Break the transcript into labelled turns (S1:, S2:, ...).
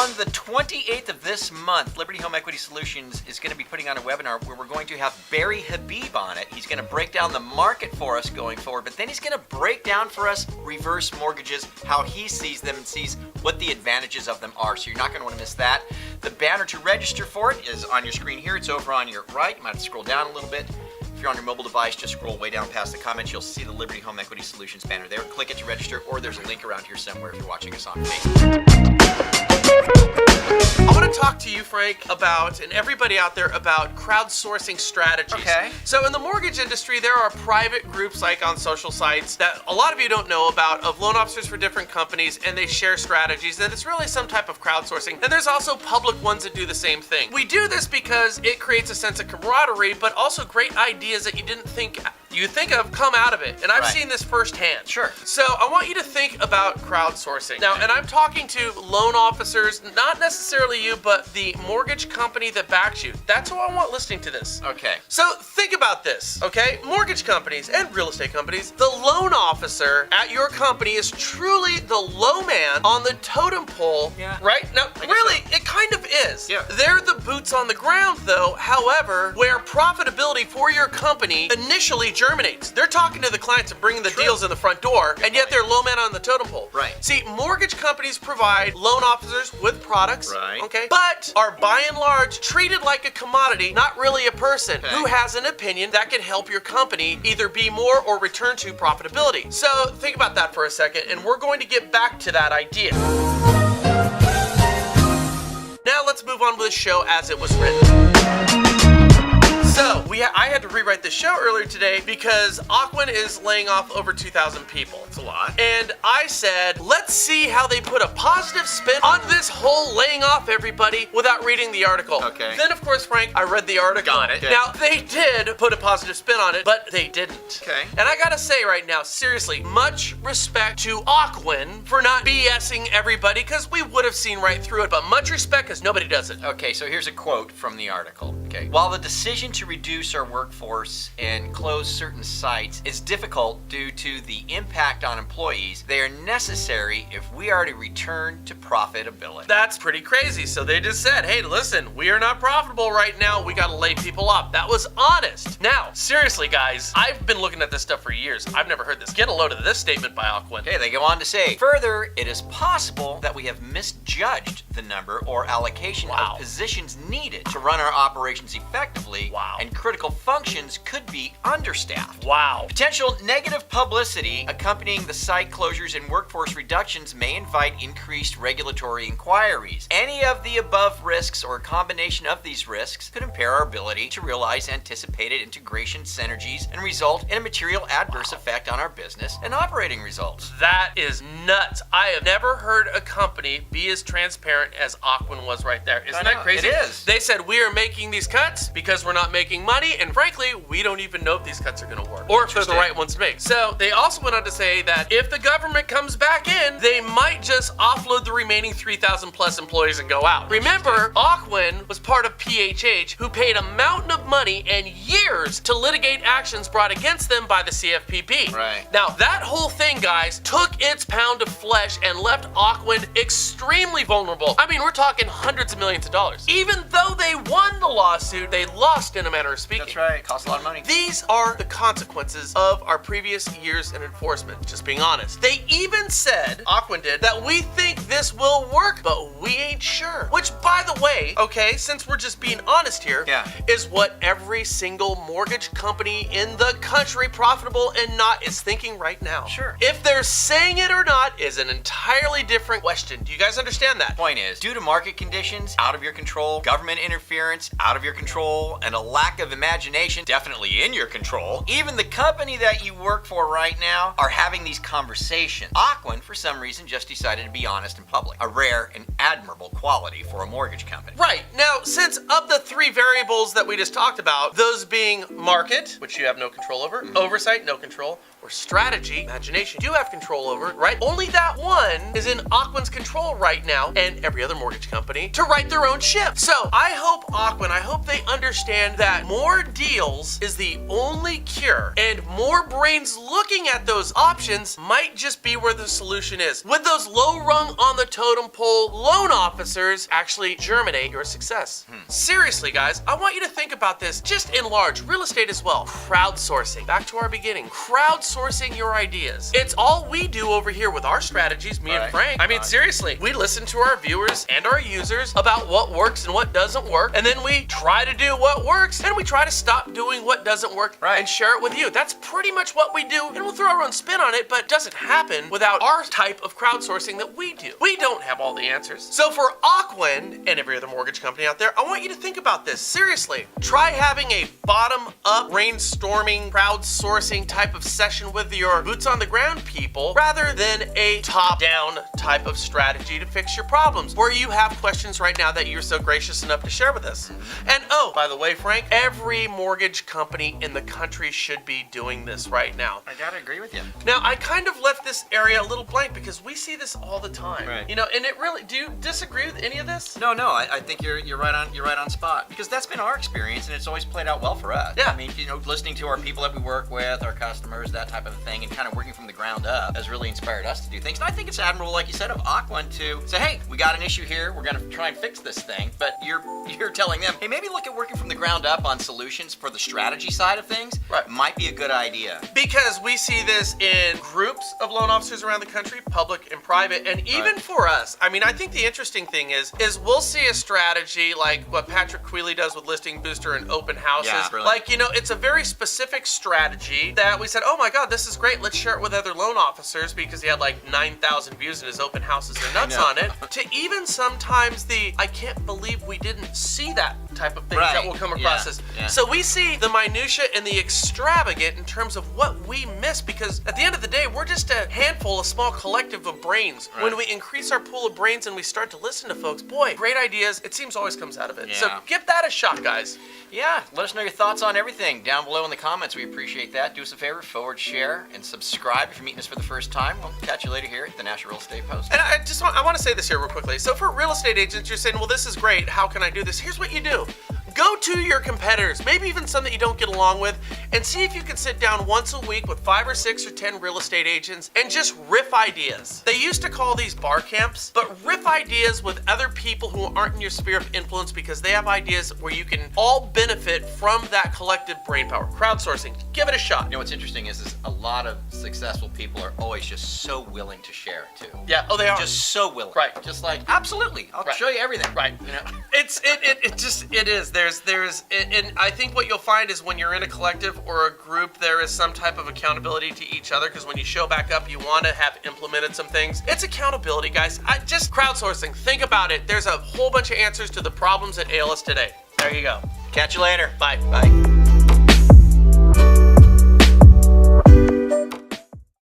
S1: On the 28th of this month, Liberty Home Equity Solutions is going to be putting on a webinar where we're going to have Barry Habib on it. He's going to break down the market for us going forward, but then he's going to break down for us reverse mortgages, how he sees them and sees what the advantages of them are. So you're not going to want to miss that. The banner to register for it is on your screen here. It's over on your right. You might have to scroll down a little bit. If you're on your mobile device, just scroll way down past the comments. You'll see the Liberty Home Equity Solutions banner there. Click it to register, or there's a link around here somewhere if you're watching us on Facebook.
S2: I want to talk to you, Frank, about, and everybody out there, about crowdsourcing strategies.
S1: Okay.
S2: So in the mortgage industry, there are private groups like on social sites that a lot of you don't know about, of loan officers for different companies, and they share strategies, and it's really some type of crowdsourcing. And there's also public ones that do the same thing. We do this because it creates a sense of camaraderie, but also great ideas that you didn't think of come out of it. And I've seen this firsthand.
S1: Sure.
S2: So I want you to think about crowdsourcing. Now, and I'm talking to loan officers, not necessarily you, but the mortgage company that backs you. That's who I want listening to this.
S1: Okay.
S2: So think about this, okay? Mortgage companies and real estate companies, the loan officer at your company is truly the low man on the totem pole, right? Now, really, it kind of is.
S1: Yeah.
S2: They're the boots on the ground, though, however, where profitability for your company initially germinates. They're talking to the clients and bringing the deals in the front door, and yet they're low man on the totem pole.
S1: Right.
S2: See, mortgage companies provide loan officers with products,
S1: Right.
S2: okay, but are by and large treated like a commodity, not really a person who has an opinion that can help your company either be more or return to profitability. So think about that for a second, and we're going to get back to that idea. Now let's move on with the show as it was written. So, I had to rewrite the show earlier today because Ocwen is laying off over 2,000 people.
S1: It's a lot.
S2: And I said, let's see how they put a positive spin on this whole laying off everybody without reading the article.
S1: Okay.
S2: Then, of course, Frank, I read the article.
S1: Got it.
S2: Now, they did put a positive spin on it, but they didn't.
S1: Okay.
S2: And I gotta say right now, seriously, much respect to Ocwen for not BSing everybody, because we would have seen right through it, but much respect because nobody does it.
S1: Okay, so here's a quote from the article. Okay. While the decision to reduce our workforce and close certain sites is difficult due to the impact on employees, they are necessary if we are to return to profitability.
S2: That's pretty crazy. So they just said, hey, listen, we are not profitable right now. We got to lay people off. That was honest. Now, seriously, guys, I've been looking at this stuff for years. I've never heard this. Get a load of this statement by Ocwen.
S1: Okay, they go on to say, further, it is possible that we have misjudged the number or allocation of positions needed to run our operations effectively, and critical functions could be understaffed.
S2: Wow.
S1: Potential negative publicity accompanying the site closures and workforce reductions may invite increased regulatory inquiries. Any of the above risks or a combination of these risks could impair our ability to realize anticipated integration synergies and result in a material adverse effect on our business and operating results.
S2: That is nuts. I have never heard a company be as transparent as Ocwen was right there. Isn't that crazy?
S1: It is.
S2: They said, we are making these cuts because we're not making money, and frankly, we don't even know if these cuts are going to work or if they're the right ones to make. So they also went on to say that if the government comes back in, they might just offload the remaining 3,000 plus employees and go out. Remember, Ocwen was part of PHH, who paid a mountain of money and years to litigate actions brought against them by the CFPB.
S1: Right.
S2: Now, that whole thing, guys, took its pound of flesh and left Ocwen extremely vulnerable. I mean, we're talking hundreds of millions of dollars. Even though they won the lawsuit, they lost in a manner of speaking.
S1: That's right. Costs a lot of money.
S2: These are the consequences of our previous years in enforcement, just being honest. They even said, Ocwen did, that we think this will work, but we ain't sure. Which, by the way, okay, since we're just being honest here, is what every single mortgage company in the country, profitable and not, is thinking right now.
S1: Sure.
S2: If they're saying it or not is an entirely different question. Do you guys understand that?
S1: Point is, due to market conditions out of your control, government interference out of your control, and a lack of imagination definitely in your control, even the company that you work for right now are having these conversations. Ocwen, for some reason, just decided to be honest in public. A rare and admirable quality for a mortgage company.
S2: Right. Now, since of the three variables that we just talked about, those being market, which you have no control over, oversight, no control, or strategy, imagination, you have control over, right? Only that one is in Ocwen's control right now, and every other mortgage company, to right their own ship. So I hope Ocwen, I hope they understand that that more deals is the only cure, and more brains looking at those options might just be where the solution is. With those low rung on the totem pole loan officers actually germinate your success. Seriously, guys, I want you to think about this just in large, real estate as well. Crowdsourcing, back to our beginning. Crowdsourcing your ideas. It's all we do over here with our strategies, me and Frank. I mean, seriously, we listen to our viewers and our users about what works and what doesn't work, and then we try to do what works, and we try to stop doing what doesn't work and share it with you. That's pretty much what we do, and we'll throw our own spin on it, but it doesn't happen without our type of crowdsourcing that we do. We don't have all the answers. So for Ocwen and every other mortgage company out there, I want you to think about this. Seriously, try having a bottom-up brainstorming, crowdsourcing type of session with your boots on the ground people rather than a top-down type of strategy to fix your problems, where you have questions right now that you're so gracious enough to share with us. And oh, by the way, Frank, every mortgage company in the country should be doing this right now.
S1: I gotta agree with you.
S2: Now, I kind of left this area a little blank because we see this all the time. You know, and it really, do you disagree with any of this?
S1: No, I think you're right on spot, because that's been our experience and it's always played out well for us.
S2: Yeah.
S1: I mean, you know, listening to our people that we work with, our customers, that type of thing, and kind of working from the ground up has really inspired us to do things. And I think it's admirable, like you said, of Ocwen to say, hey, we got an issue here, we're gonna try and fix this thing, but you're telling them, hey, maybe look at working from the ground up on solutions for the strategy side of things. Might be a good idea.
S2: Because we see this in groups of loan officers around the country, public and private, and even for us. I mean, I think the interesting thing is we'll see a strategy like what Patrick Queeley does with Listing Booster and open houses. Like, you know, it's a very specific strategy that we said, oh my God, this is great. Let's share it with other loan officers, because he had like 9,000 views in his open houses and nuts on it. To even sometimes I can't believe we didn't see that type of thing that will come across us. So we see the minutia and the extravagant in terms of what we miss, because at the end of the day, we're just a handful, a small collective of brains. When we increase our pool of brains and we start to listen to folks, boy, great ideas, it seems always comes out of it. So give that a shot, guys.
S1: Yeah, let us know your thoughts on everything down below in the comments. We appreciate that. Do us a favor, forward, share, and subscribe if you're meeting us for the first time. We'll catch you later here at the National Real Estate Post.
S2: And I want to say this here real quickly. So for real estate agents, you're saying, well, this is great. How can I do this? Here's what you do. Go to your competitors, maybe even some that you don't get along with, and see if you can sit down once a week with 5 or 6 or 10 real estate agents and just riff ideas. They used to call these bar camps, but riff ideas with other people who aren't in your sphere of influence, because they have ideas where you can all benefit from that collective brain power. Crowdsourcing, give it a shot.
S1: You know what's interesting is a lot of successful people are always just so willing to share too.
S2: Yeah, oh, they are.
S1: Just so willing. Just like, absolutely, I'll show you everything. You know?
S2: It is. And I think what you'll find is when you're in a collective or a group, there is some type of accountability to each other, because when you show back up, you want to have implemented some things. It's accountability, guys. Just crowdsourcing. Think about it. There's a whole bunch of answers to the problems that ail us today. There you go.
S1: Catch you later.
S2: Bye.